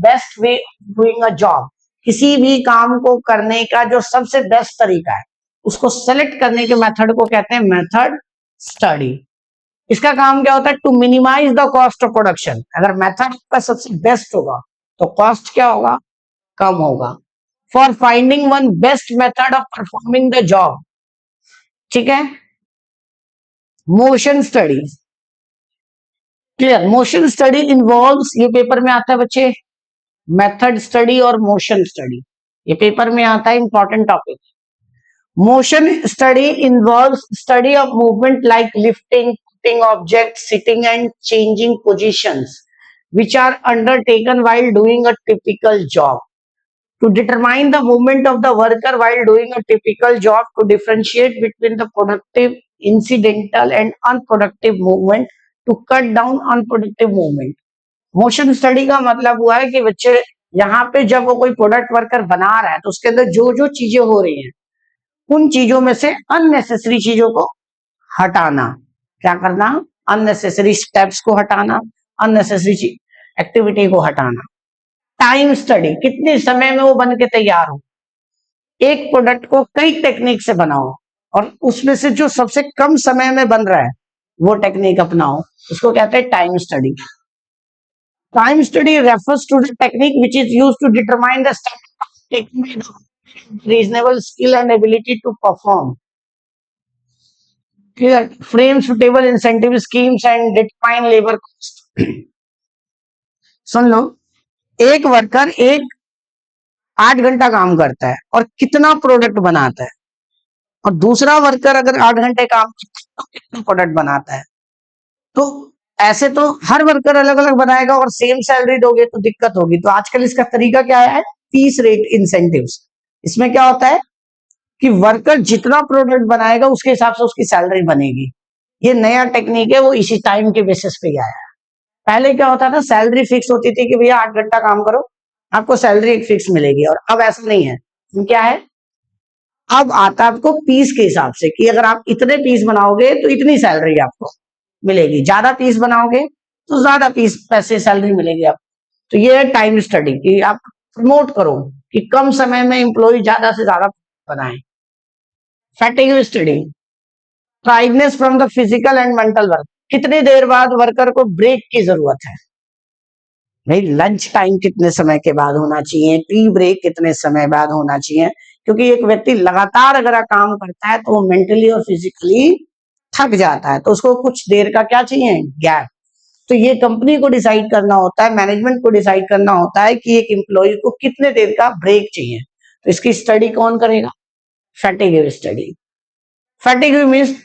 best way doing a job. किसी भी काम को करने का जो सबसे बेस्ट तरीका है, उसको सेलेक्ट करने के मेथड को कहते हैं मेथड स्टडी. इसका काम क्या होता है, to minimize the cost of production. अगर मेथड का सबसे बेस्ट होगा तो कॉस्ट क्या होगा, कम होगा. For finding one best method of performing the job. ठीक है. Motion study. Clear. Motion study involves, ये पेपर में आता है बच्चे, मेथड स्टडी और मोशन स्टडी, ये पेपर में आता है, important topic. Motion study involves study of movement like lifting, putting objects, sitting and changing positions, which are undertaken while doing a typical job. To determine the movement of the worker while doing a typical job, to differentiate between the productive, incidental and unproductive movement, to cut down unproductive movement. Motion study का मतलब हुआ है कि बच्चे यहाँ पे जब वो कोई प्रोडक्ट वर्कर बना रहा है, तो उसके अंदर जो जो चीजें हो रही हैं, उन चीजों में से अननेसेसरी चीजों को हटाना. क्या करना, अननेसेसरी स्टेप्स को हटाना, अननेसेसरी एक्टिविटी को हटाना. टाइम स्टडी, कितने समय में वो बन के तैयार हो. एक प्रोडक्ट को कई टेक्निक से बनाओ और उसमें से जो सबसे कम समय में बन रहा है वो टेक्निक अपनाओ, उसको कहते हैं time study. Time study refers to the technique which is used to determine the reasonable skill and ability to perform. Clear. Frame suitable incentive schemes and determine labor cost. सुन लो, एक वर्कर 8 घंटा काम करता है और कितना प्रोडक्ट बनाता है, और दूसरा वर्कर अगर 8 घंटे काम करता है कितना प्रोडक्ट बनाता है. तो ऐसे तो हर वर्कर अलग अलग बनाएगा और सेम सैलरी दोगे तो दिक्कत होगी. तो आजकल इसका तरीका क्या है, पीस रेट इंसेंटिव्स. इसमें क्या होता है कि वर्कर जितना प्रोडक्ट बनाएगा उसके हिसाब से उसकी सैलरी बनेगी. ये नया टेक्निक है, वो इसी टाइम के बेसिस पे आया है. पहले क्या होता था, सैलरी फिक्स होती थी कि भैया 8 घंटा काम करो, आपको सैलरी एक फिक्स मिलेगी. और अब ऐसा नहीं है. क्या है, अब आता है आपको पीस के हिसाब से कि अगर आप इतने पीस बनाओगे तो इतनी सैलरी आपको मिलेगी, ज्यादा पीस बनाओगे तो ज्यादा पीस पैसे सैलरी मिलेगी आपको. तो ये है टाइम स्टडी, कि आप प्रमोट करो कि कम समय में एम्प्लॉय ज्यादा से ज्यादा बनाए. Fatigue study, tiredness from the physical and mental work. कितनी देर बाद वर्कर को ब्रेक की जरूरत है. भाई लंच टाइम कितने समय के बाद होना चाहिए, टी ब्रेक कितने समय बाद होना चाहिए. क्योंकि एक व्यक्ति लगातार अगर काम करता है तो वो मेंटली और फिजिकली थक जाता है, तो उसको कुछ देर का क्या चाहिए, गैप. तो ये कंपनी को डिसाइड करना होता है, मैनेजमेंट को डिसाइड करना होता है कि एक एम्प्लॉय को कितने देर का ब्रेक चाहिए. तो इसकी स्टडी कौन करेगा, fatigue study. Fatigue means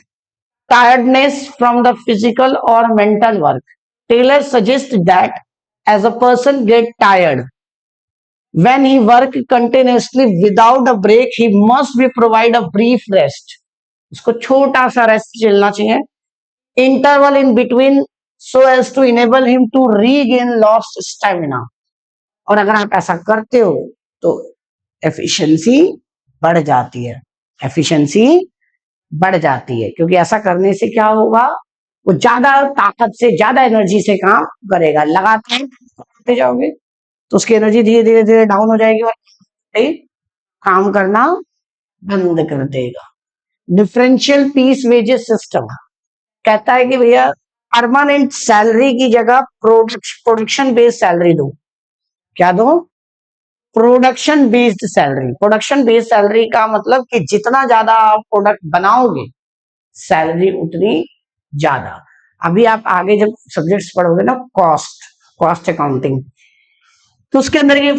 tiredness from the physical or mental work. Taylor suggests that as a person get tired when he work continuously without a break, he must be provide a brief rest. उसको छोटा सा रेस्ट चलना चाहिए, interval in between, so as to enable him to regain lost stamina. और अगर आप ऐसा करते हो तो एफिशिएंसी बढ़ जाती है. एफिशिएंसी बढ़ जाती है, क्योंकि ऐसा करने से क्या होगा, वो ज्यादा ताकत से, ज्यादा एनर्जी से काम करेगा. लगातार करते जाओगे तो उसकी एनर्जी धीरे धीरे धीरे डाउन हो जाएगी और काम करना बंद कर देगा. डिफरेंशियल पीस वेजेस सिस्टम कहता है कि भैया परमानेंट सैलरी की जगह प्रोडक्शन बेस्ड सैलरी दो. क्या दो, production based salary. Production based salary का मतलब कि जितना ज्यादा आप प्रोडक्ट बनाओगे सैलरी उतनी ज्यादा. अभी आप आगे जब सब्जेक्ट्स पढ़ोगे ना, कॉस्ट अकाउंटिंग, तो उसके अंदर ये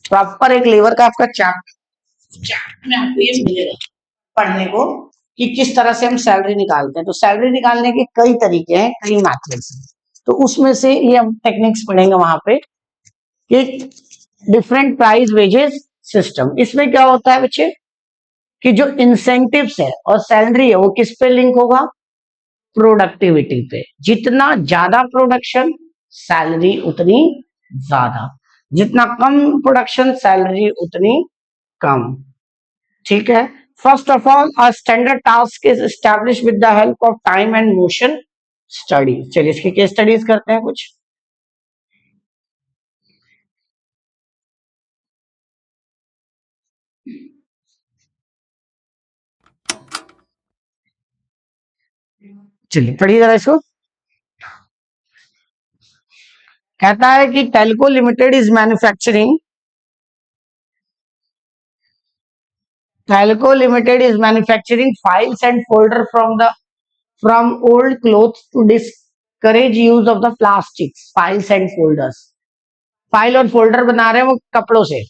प्रॉपर एक लेबर का आपका चार्ट में आपको ये मिलेगा पढ़ने को कि किस तरह से हम सैलरी निकालते हैं। तो सैलरी निकालने के कई तरीके हैं, कई मैथड्स हैं। तो उसमें से ये हम टेक्निक्स पढ़ेंगे वहां पे कि डिफरेंट प्राइस वेजेस सिस्टम। इसमें क्या होता है बच्चे कि जो इंसेंटिव्स है और सैलरी है वो किस पे लिंक होगा, प्रोडक्टिविटी पे। जितना ज्यादा प्रोडक्शन सैलरी उतनी ज्यादा, जितना कम प्रोडक्शन सैलरी उतनी कम। ठीक है। First of all a standard task is establish with the help of time and motion study. चलिए इसकी केस स्टडीज करते हैं कुछ। चलिए पढ़िए जरा इसको। कहता है कि Telco limited is manufacturing Thalco Limited is manufacturing files and folder from old clothes to discourage use of the plastics files and folders। File और फोल्डर बना रहे हैं वो कपड़ों से,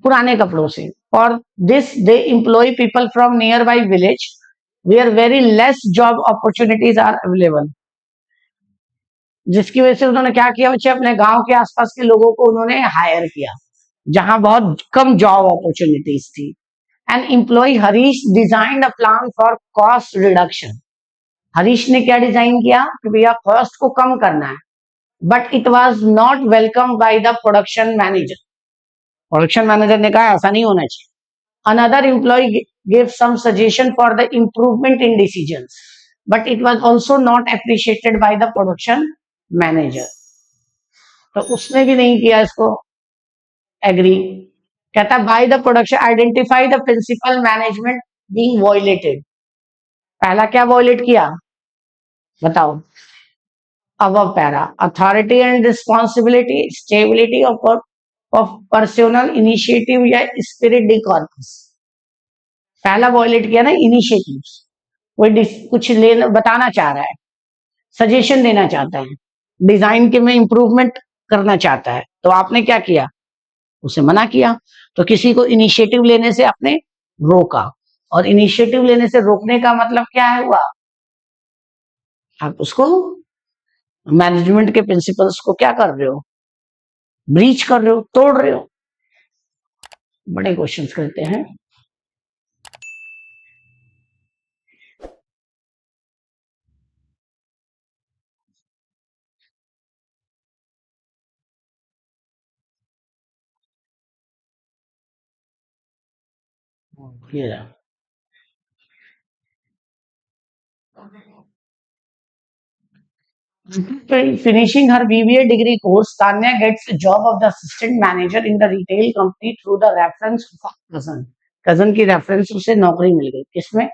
पुराने कपड़ों से। For this they employ people from nearby village where very less job opportunities are available. जिसकी वजह से उन्होंने क्या किया बच्चे, अपने गांव के आसपास के लोगों को उन्होंने हायर किया जहां बहुत कम जॉब अपॉर्चुनिटीज थी। And employ Harish design a plan for cost reduction. Harish ने क्या डिजाइन किया कि भैया कॉस्ट को कम करना है, but it was not welcome by the production manager. Production manager ने कहा ऐसा नहीं होना चाहिए। Another employ give some suggestion for the improvement in decisions, but it was also not appreciated by the production manager. तो उसने भी नहीं किया इसको एग्री। कहता by the production identify the principle management being violated. पहला क्या वायलेट किया बताओ, above para authority and responsibility stability of personal initiative या स्पिरिट डी कॉर्पस। पहला वॉयलेट किया ना इनिशिएटिव, कोई कुछ लेना बताना चाह रहा है, सजेशन देना चाहता है, डिजाइन के में इंप्रूवमेंट करना चाहता है, तो आपने क्या किया उसे मना किया। तो किसी को इनिशिएटिव लेने से आपने रोका, और इनिशिएटिव लेने से रोकने का मतलब क्या है हुआ, आप उसको मैनेजमेंट के प्रिंसिपल्स को क्या कर रहे हो, ब्रीच कर रहे हो, तोड़ रहे हो। बड़े क्वेश्चंस करते हैं। ये finishing her BBA degree course, Tanya gets a job of the assistant manager in the retail company through the reference of cousin। Cousin की रेफरेंस उसे नौकरी मिल गई, किसमें,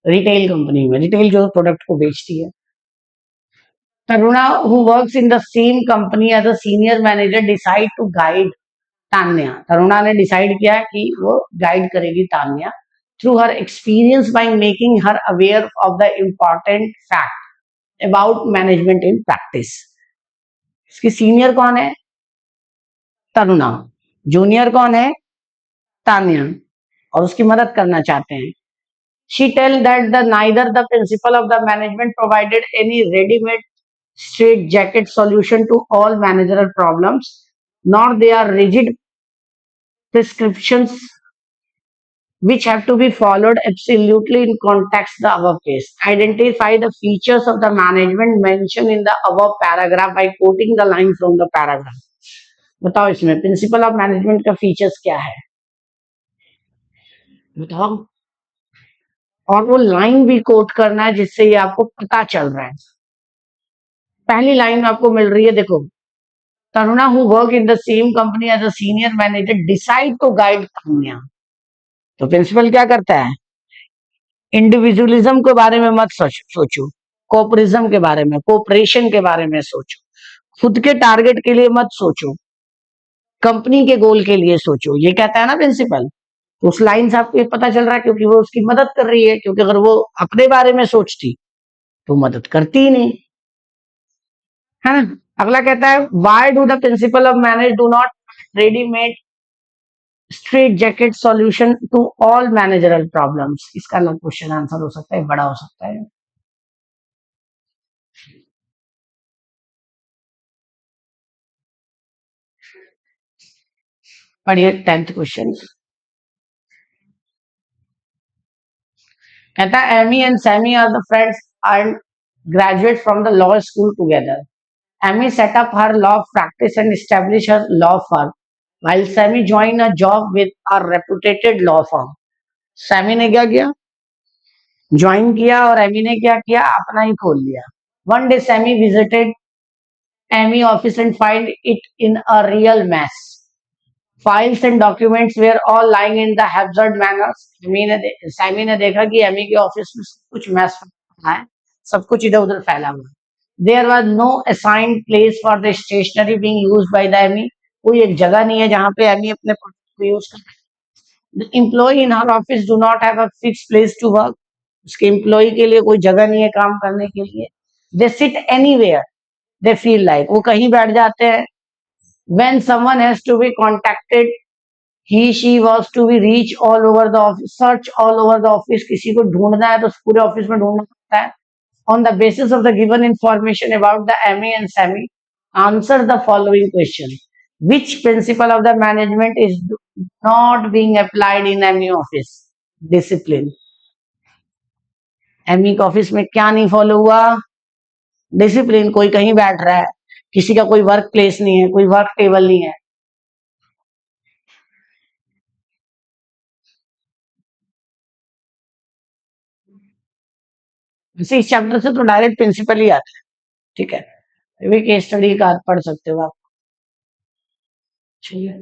रिटेल कंपनी में, रिटेल जो प्रोडक्ट को बेचती है। Taruna who works in the same company as a senior manager decide to guide Tanya. Taruna ने डिसाइड किया कि वो गाइड करेगी Tanya through her experience by making her aware of the important fact about management in practice. इसकी सीनियर कौन है, तरुणा, जूनियर कौन है, तान्या, और उसकी मदद करना चाहते हैं। She tell that the neither the principle of the management provided any readymade straight jacket solution to all managerial problems, nor they are rigid prescriptions which have to be followed absolutely in context the above case। Identify the features of the management mentioned in the above paragraph by quoting the line from the paragraph। बताओ इसमें प्रिंसिपल ऑफ मैनेजमेंट का फीचर्स क्या है बताओ, और वो लाइन भी कोट करना है जिससे ये आपको पता चल रहा है। पहली लाइन आपको मिल रही है, देखो, Taruna who work in the same company as a senior manager decide to guide Tanya. तो प्रिंसिपल क्या करता है, इंडिविजुअलिज्म के बारे में मत सोचो, कोऑपरिज्म के बारे में, कोऑपरेशन के बारे में सोचो, खुद के टारगेट के लिए मत सोचो, कंपनी के गोल के लिए सोचो, ये कहता है ना प्रिंसिपल। तो उस लाइन से आपको ये पता चल रहा है क्योंकि वो उसकी मदद कर रही है, क्योंकि अगर वो अपने बारे में सोचती तो मदद करती ही नहीं। है ना। अगला कहता है why do the principle of manage do not readymade straight jacket solution to all managerial problems. इसका अलग क्वेश्चन आंसर हो सकता है, बड़ा हो सकता है। पढ़िए 10th क्वेश्चन। कहता है Amy and Sammy are the friends and graduate from the law school together. Amy set up her law practice and established her law firm, while Sammy joined a job with a reputed law firm. Sammy ने क्या किया, ज्वाइन किया, और एमी ने क्या किया, अपना ही खोल लिया। One day Sammy visited Amy office and find it in a real mess. Files and documents were all lying in the haphazard manner. Sammy ने देखा कि एमी के ऑफिस में सब कुछ मैस है, सब कुछ इधर उधर फैला हुआ। There was no assigned place for the stationery being used by the Amy. कोई एक जगह नहीं है जहां पे एमी अपने प्रोडक्ट को यूज कर। The employ in her office do not have a fix place to work. उसके एम्प्लॉय के लिए कोई जगह नहीं है काम करने के लिए। They sit anywhere they feel like, वो कहीं बैठ जाते हैं। When someone has to be contacted he she was to be reach all over the office, search all over the office। किसी को ढूंढना है तो पूरे ऑफिस में ढूंढना पड़ता है। On the basis of the given information about the Amy and Sammy, answer the following question: which principle of the management is not being applied in Amy office? Discipline। Amy के ऑफिस में क्या नहीं फॉलो हुआ? डिसिप्लिन। कोई कहीं बैठ रहा है, किसी का कोई वर्क प्लेस नहीं है, कोई वर्क टेबल नहीं है। इस चैप्टर से तो डायरेक्ट प्रिंसिपल ही आता है। ठीक है, केस स्टडी का पढ़ सकते हो आप। चलिए।